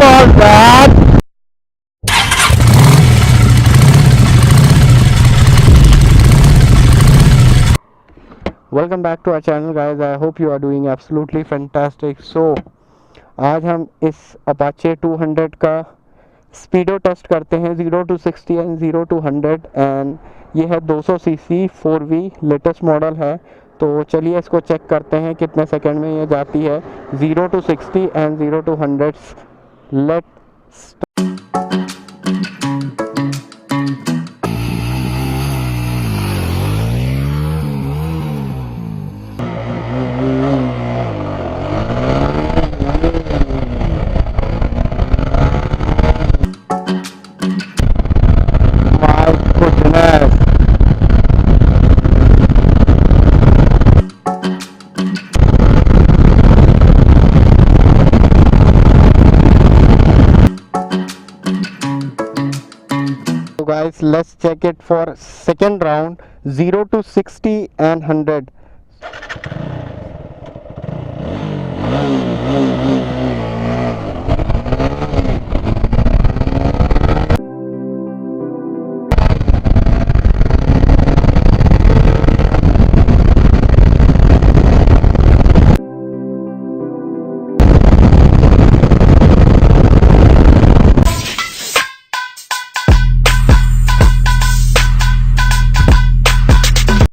was that? Welcome back to our channel guys. I hope you are doing absolutely fantastic. So आज हम इस Apache 200 का स्पीडो test करते हैं 0 to 60 एंड 0 to 100 एंड ये है 200 सीसी 4V लेटेस्ट मॉडल है। तो चलिए इसको चेक करते हैं कितने सेकंड में ये जाती है 0 to 60 and 0 to 100। Let's So guys, let's check it for second round 0 to 60 and 100.